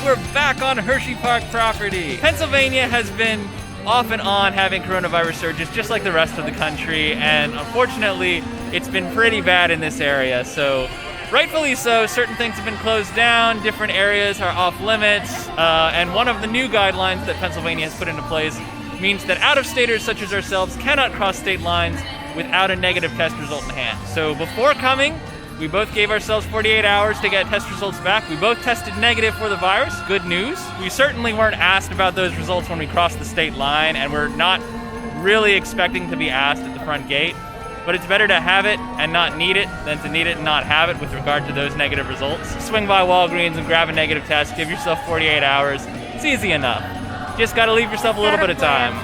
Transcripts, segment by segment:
we're back on Hersheypark property. Pennsylvania has been off and on having coronavirus surges just like the rest of the country, and unfortunately it's been pretty bad in this area. So rightfully so, certain things have been closed down, different areas are off limits, and one of the new guidelines that Pennsylvania has put into place means that out-of-staters such as ourselves cannot cross state lines without a negative test result in hand. So before coming, we both gave ourselves 48 hours to get test results back. We both tested negative for the virus. Good news. We certainly weren't asked about those results when we crossed the state line, and we're not really expecting to be asked at the front gate. But it's better to have it and not need it than to need it and not have it with regard to those negative results. Swing by Walgreens and grab a negative test. Give yourself 48 hours. It's easy enough. Just got to leave yourself a little bit of time.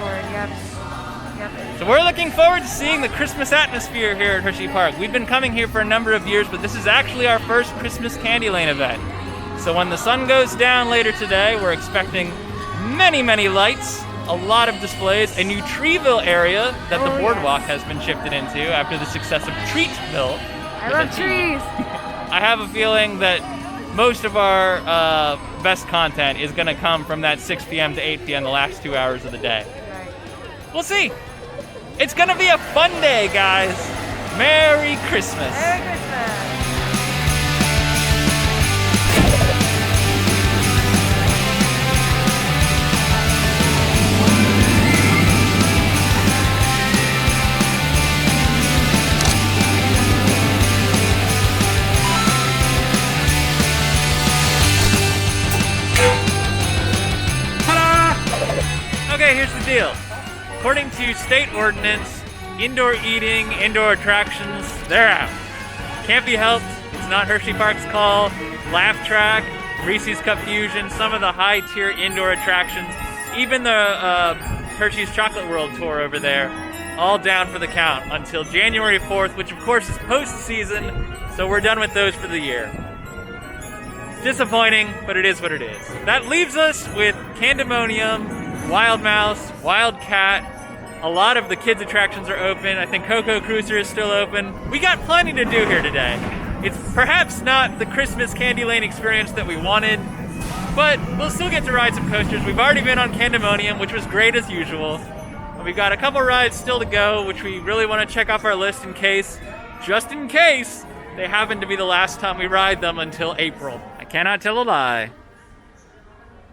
So we're looking forward to seeing the Christmas atmosphere here at Hersheypark. We've been coming here for a number of years, but this is actually our first Christmas Candylane event. So when the sun goes down later today, we're expecting many, many lights, a lot of displays, a new Treeville area that the boardwalk has been shifted into after the success of Treeville. I love trees. I have a feeling that most of our best content is going to come from that 6 p.m. to 8 p.m., the last 2 hours of the day. Right. We'll see. It's going to be a fun day, guys. Merry Christmas. Merry Christmas. Okay, here's the deal. According to state ordinance, indoor eating, indoor attractions, they're out. Can't be helped. It's not Hersheypark's call. Laugh Track, Reese's Cup Fusion, some of the high-tier indoor attractions, even the Hershey's Chocolate World Tour over there, all down for the count until January 4th, which of course is post-season, so we're done with those for the year. Disappointing, but it is what it is. That leaves us with Candymonium, Wild Mouse, Wild Cat. A lot of the kids' attractions are open. I think Coco Cruiser is still open. We got plenty to do here today. It's perhaps not the Christmas Candylane experience that we wanted, but we'll still get to ride some coasters. We've already been on Candymonium, which was great as usual. And we've got a couple rides still to go, which we really want to check off our list in case, just in case, they happen to be the last time we ride them until April. I cannot tell a lie.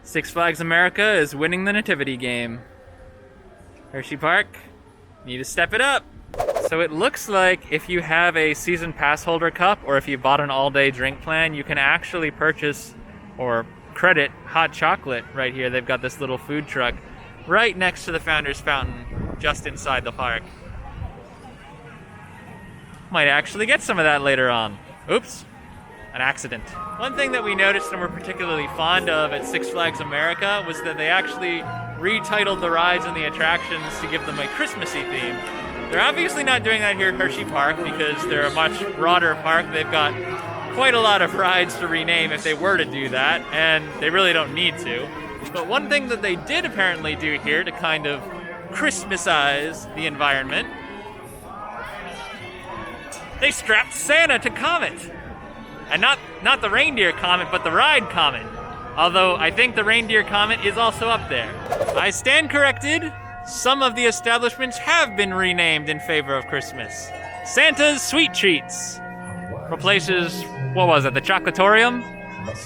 Six Flags America is winning the nativity game. Hersheypark, need to step it up. So it looks like if you have a season pass holder cup or if you bought an all-day drink plan, you can actually purchase or credit hot chocolate right here. They've got this little food truck right next to the Founder's Fountain, just inside the park. Might actually get some of that later on. Oops. An accident. One thing that we noticed and were particularly fond of at Six Flags America was that they actually retitled the rides and the attractions to give them a Christmassy theme. They're obviously not doing that here at Hersheypark because they're a much broader park. They've got quite a lot of rides to rename if they were to do that, and they really don't need to. But one thing that they did apparently do here to kind of Christmasize the environment, they strapped Santa to Comet. And not the reindeer Comet, but the ride Comet. Although I think the reindeer Comet is also up there. I stand corrected. Some of the establishments have been renamed in favor of Christmas. Santa's Sweet Treats replaces, what was it, the Chocolatorium?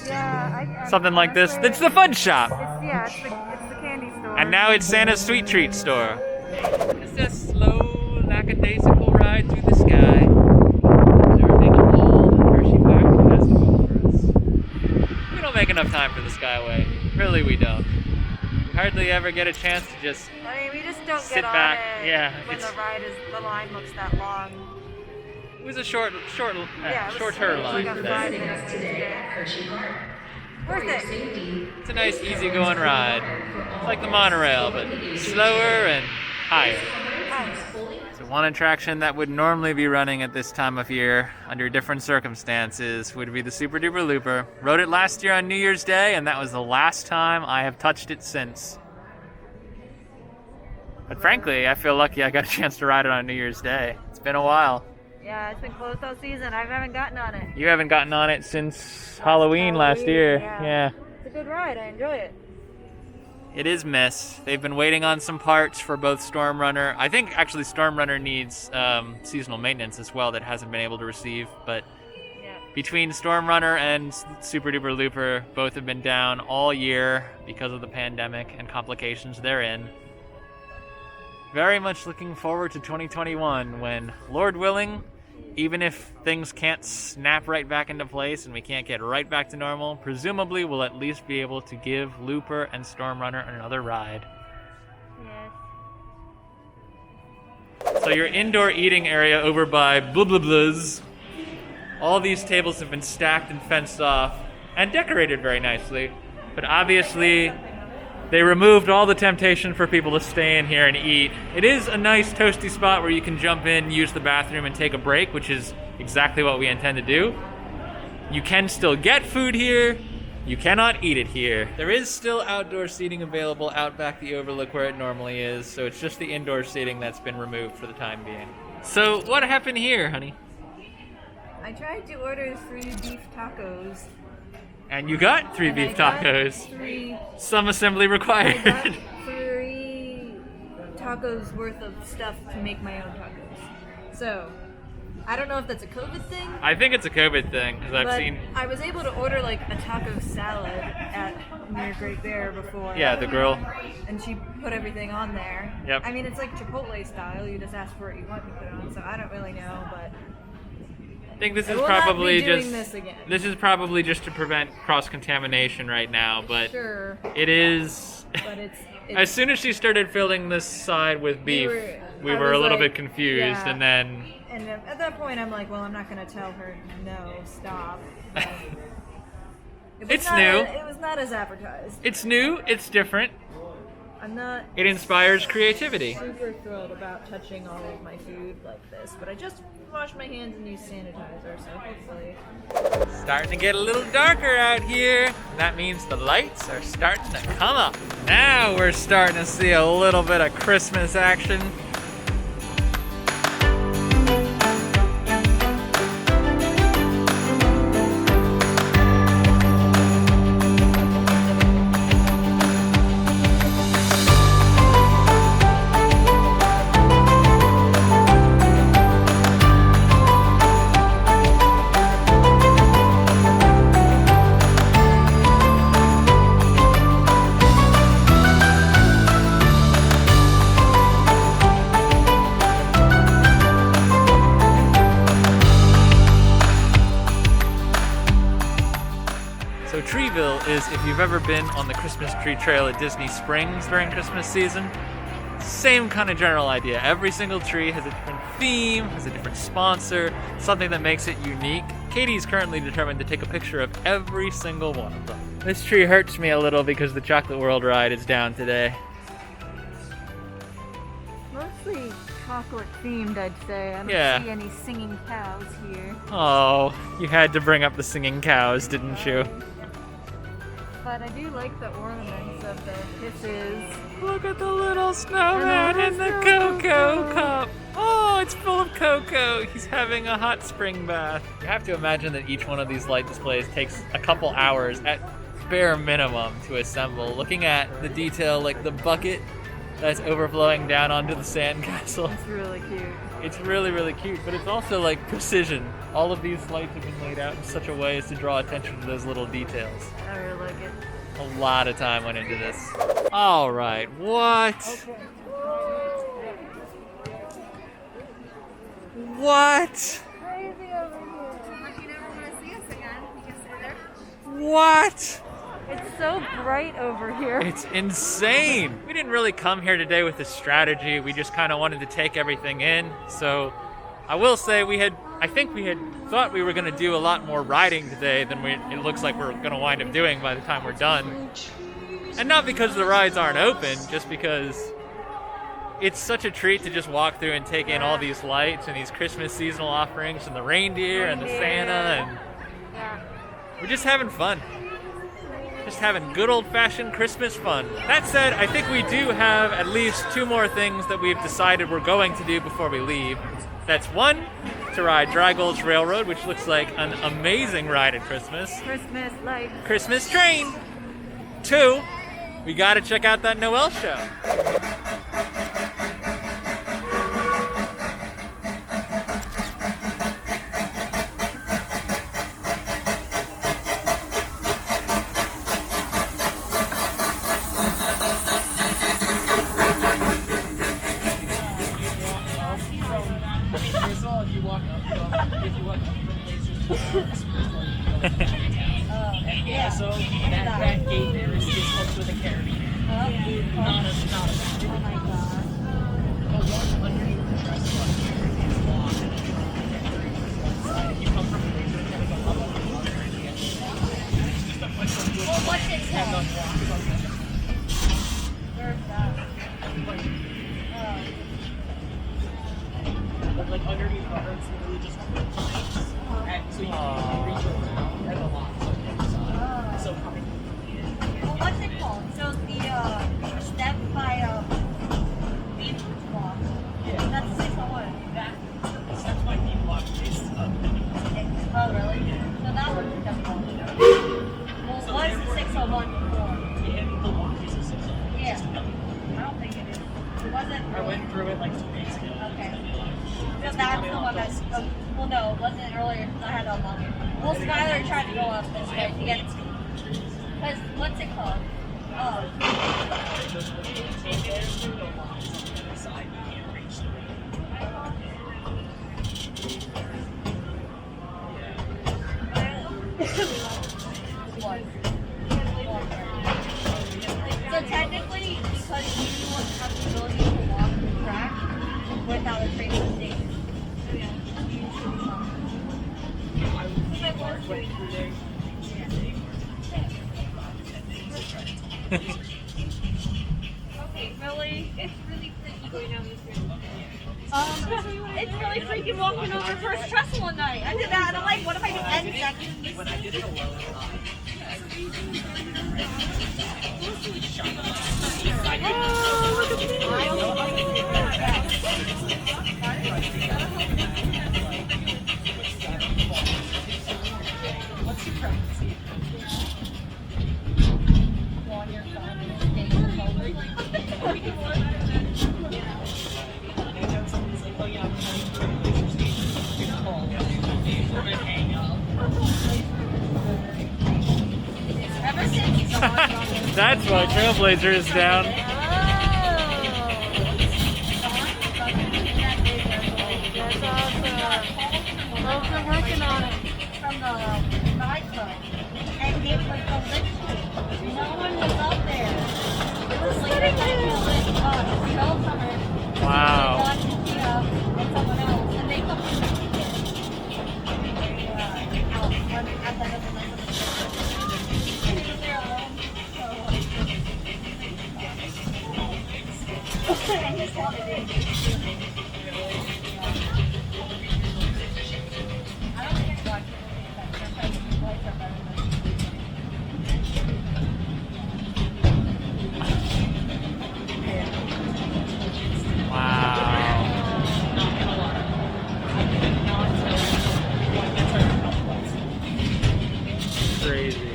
Yeah, Something like this. It's the fudge shop. It's the candy store. And now it's Santa's Sweet Treat store. It's a slow, lackadaisical ride through the sky. Make enough time for the Skyway. Really, we don't. We hardly ever get a chance to just we just don't sit get on back. it Yeah, when the line looks that long. It was a shorter line like today. Worth it. It's a nice, easygoing ride. It's like the monorail, but slower and higher. So one attraction that would normally be running at this time of year under different circumstances would be the Super Duper Looper. Rode it last year on New Year's Day, and that was the last time I have touched it since. But frankly, I feel lucky I got a chance to ride it on New Year's Day. It's been a while. Yeah, it's been closed all season. I haven't gotten on it. You haven't gotten on it since Halloween last year. Yeah. Yeah. It's a good ride. I enjoy it. It is missed. They've been waiting on some parts for both Storm Runner. I think actually Storm Runner needs seasonal maintenance as well that hasn't been able to receive. But Yeah. between Storm Runner and Super Duper Looper, both have been down all year because of the pandemic and complications therein. Very much looking forward to 2021 when, Lord willing, even if things can't snap right back into place and we can't get right back to normal, presumably we'll at least be able to give Looper and Storm Runner another ride. Yes. So your indoor eating area over by Blah Blah Blah's, all these tables have been stacked and fenced off and decorated very nicely, but obviously they removed all the temptation for people to stay in here and eat. It is a nice toasty spot where you can jump in, use the bathroom, and take a break, which is exactly what we intend to do. You can still get food here. You cannot eat it here. There is still outdoor seating available out back the Overlook where it normally is, so it's just the indoor seating that's been removed for the time being. So what happened here, honey? I tried to order 3 beef tacos. And you got 3 beef tacos. 3 Some assembly I got required. 3 tacos worth of stuff to make my own tacos. So, I don't know if that's a COVID thing. I think it's a COVID thing, because I've but seen... I was able to order like a taco salad at near Great Bear before. Yeah, the girl. And she put everything on there. Yep. I mean, it's like Chipotle style. You just ask for what you want and put it on. So I don't really know, but I think this I is will not probably be doing just... this again. This is probably just to prevent cross-contamination right now, but sure. it is... But it's As soon as she started filling this side with beef, we I were a was little like, bit confused, yeah. and then... And at that point, I'm like, well, I'm not going to tell her no, stop. But it was It's not new. It was not as advertised. It's new, it's different, I'm not it inspires creativity. super thrilled about touching all of my food like this, but I just washed my hands and used sanitizer, so hopefully. Starting to get a little darker out here. That means the lights are starting to come up. Now we're starting to see a little bit of Christmas action. So Treeville is, if you've ever been on the Christmas tree trail at Disney Springs during Christmas season, same kind of general idea. Every single tree has a different theme, has a different sponsor, something that makes it unique. Katie's currently determined to take a picture of every single one of them. This tree hurts me a little because the Chocolate World ride is down today. Mostly chocolate themed, I'd say. I don't Yeah. see any singing cows here. Oh, you had to bring up the singing cows, didn't you? But I do like the ornaments of the hisses. Look at the little snowman in And the the little cocoa cocoa. cup. Oh, it's full of cocoa. He's having a hot spring bath. You have to imagine that each one of these light displays takes a couple hours at bare minimum to assemble. Looking at the detail, like the bucket that's overflowing down onto the sandcastle. It's really cute. It's really, really cute, but it's also like precision. All of these lights have been laid out in such a way as to draw attention to those little details. I really like it. A lot of time went into this. All right, what? What? Crazy over here. If you never want to see us again, you can stay there. What? It's so bright over here. It's insane. We didn't really come here today with a strategy. We just kind of wanted to take everything in. So I will say I think we had thought we were going to do a lot more riding today than it looks like we're going to wind up doing by the time we're done. And not because the rides aren't open, just because it's such a treat to just walk through and take in all these lights and these Christmas seasonal offerings and the reindeer and the Santa, and Yeah. we're just having fun. Just having good old-fashioned Christmas fun. That said, I think we do have at least 2 more things that we've decided we're going to do before we leave. That's one, to ride Dry Gulch Railroad, which looks like an amazing ride at Christmas. Christmas lights. Christmas train. 2, we gotta check out that Noel show. Yeah, so that gate there is just close with a carabiner. Not a Oh my god. the one underneath the dress button is locked. If you come from the laser, it's gonna go up on the water and you get it's just a bunch of Well, what's it called? Where's that? But like underneath the earth, it's literally just pipes. And so you can reach around and the locks on the other side. So coming Well, what's it called? So the step by beam block. yeah, That's 601. that's my deep block base. Oh really? So that was the step one. Well, So what's the therefore- 601 before? And the lock is a 6 Yeah. I don't think it is. It wasn't. I went through it like 2 days ago. Okay. So that's the one that's. Well, no, it wasn't earlier because I had it unlocked. Well, Skylar tried to go up this way to get it. Because what's it called? Oh. So technically, because you have the ability to walk the track without a train station. Okay, really? It's really freaky going down this road. It's really freaking walking over First Trestle one night. I did that and I'm like, what if I do 10 seconds? When I did it alone, what's your preference? On your phone and stay your phone. And then somebody's like, oh yeah, I'm coming through the laser station. It's called. We're gonna hang up. Ever since That's why Trailblazer is down. I've been working on it from the nightclub, and it was the lit. No one was up there. It was like a Noel summer. Wow. Watching Tia and someone else, and they come out at the end of the night. And they were there alone. So I just wanted it. I don't think I watched Crazy.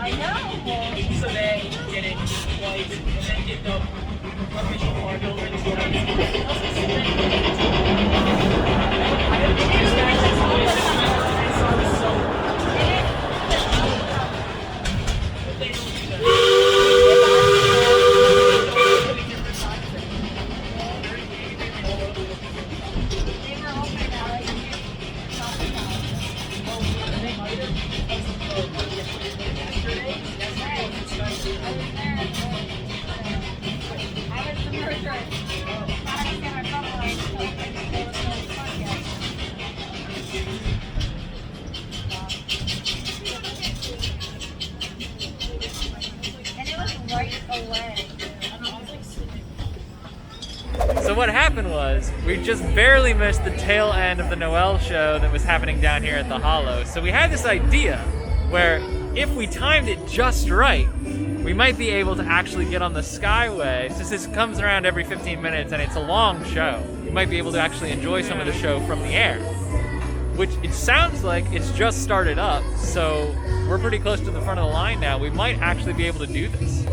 I know. So they get it twice and then get the official card over the So what happened was, we just barely missed the tail end of the Noel show that was happening down here at the Hollow. So we had this idea where if we timed it just right, we might be able to actually get on the Skyway. Since this comes around every 15 minutes and it's a long show, we might be able to actually enjoy some of the show from the air. Which it sounds like it's just started up, so we're pretty close to the front of the line now. We might actually be able to do this.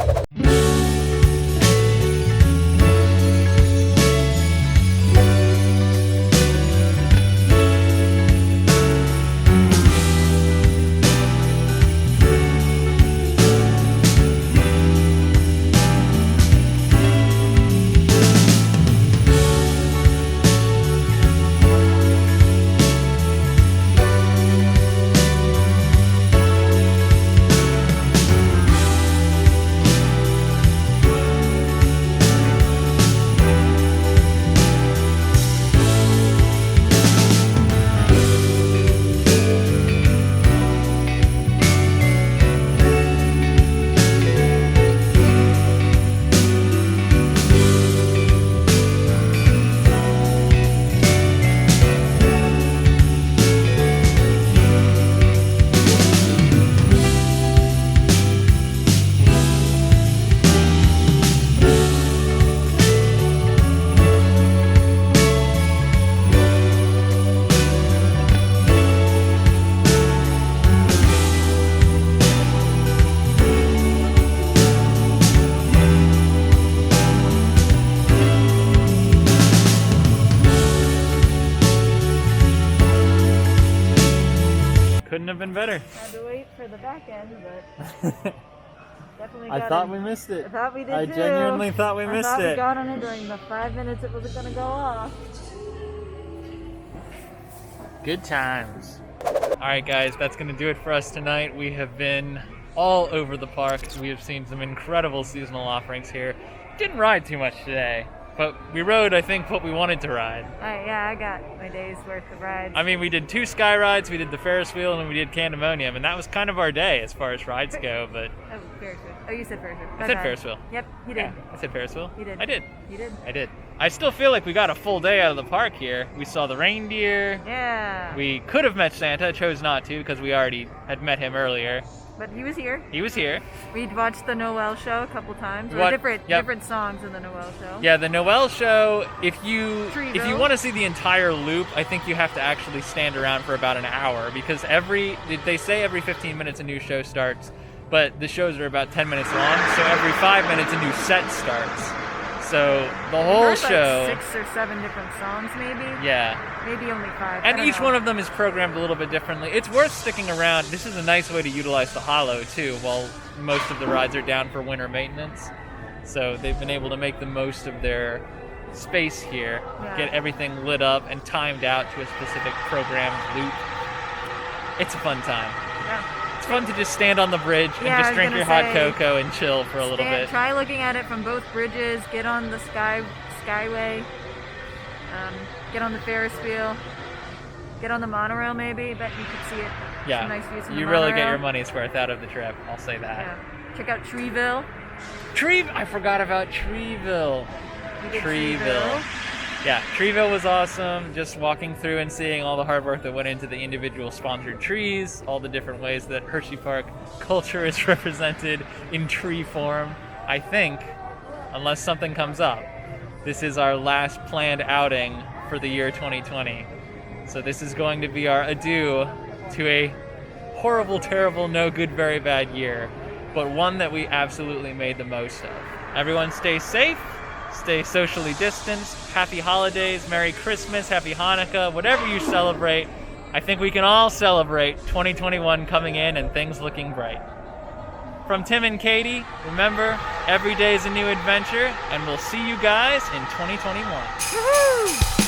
Couldn't have been better. Had to wait for the back end, but definitely got I thought in. we missed it. I thought we did I too. genuinely thought we I missed thought it. we got on it during the 5 minutes it wasn't gonna go off. Good times. Alright guys, that's going to do it for us tonight. We have been all over the park. We have seen some incredible seasonal offerings here. Didn't ride too much today, but we rode, I think, what we wanted to ride. Yeah, I got my day's worth of rides. I mean, we did 2 sky rides, we did the Ferris wheel, and we did Candymonium, and that was kind of our day as far as rides go, but... Oh, Ferris wheel. Oh, you said Ferris wheel. I said Ferris wheel. Yep, you did. Yeah, I said Ferris wheel. You did. I did. You did. I did. I still feel like we got a full day out of the park here. We saw the reindeer. Yeah. We could have met Santa, chose not to because we already had met him earlier. But he was here. He was here. We'd watched the Noel show a couple times. Or What? different Yep. different songs in the Noel show. Yeah, the Noel show, if you Treeville. want to see the entire loop, I think you have to actually stand around for about an hour because they say every 15 minutes a new show starts, but the shows are about 10 minutes long, so every 5 minutes a new set starts. So the whole There's show... like 6 or 7 different songs maybe. Yeah. Maybe only 5. And each one of them is programmed a little bit differently. It's worth sticking around. This is a nice way to utilize the Hollow, too, while most of the rides are down for winter maintenance. So they've been able to make the most of their space here, get everything lit up and timed out to a specific programmed loop. It's a fun time. Yeah. It's fun to just stand on the bridge and Yeah, just I was drink your gonna hot say, cocoa and chill for a little bit. Try looking at it from both bridges. Get on the Skyway. Get on the Ferris wheel. Get on the monorail maybe. Bet you could see it. Yeah, Some nice views from you the really get monorail. your money's worth out of the trip. I'll say that. Yeah. Check out Treeville. I forgot about Treeville. We did Treeville. Yeah, Treeville was awesome. Just walking through and seeing all the hard work that went into the individual sponsored trees, all the different ways that Hersheypark culture is represented in tree form. I think, unless something comes up, this is our last planned outing for the year 2020. So this is going to be our adieu to a horrible, terrible, no good, very bad year, but one that we absolutely made the most of. Everyone stay safe. Stay socially distanced. Happy holidays, Merry Christmas, Happy Hanukkah, whatever you celebrate. I think we can all celebrate 2021 coming in and things looking bright. From Tim and Katie, remember, every day is a new adventure, and we'll see you guys in 2021. Woohoo!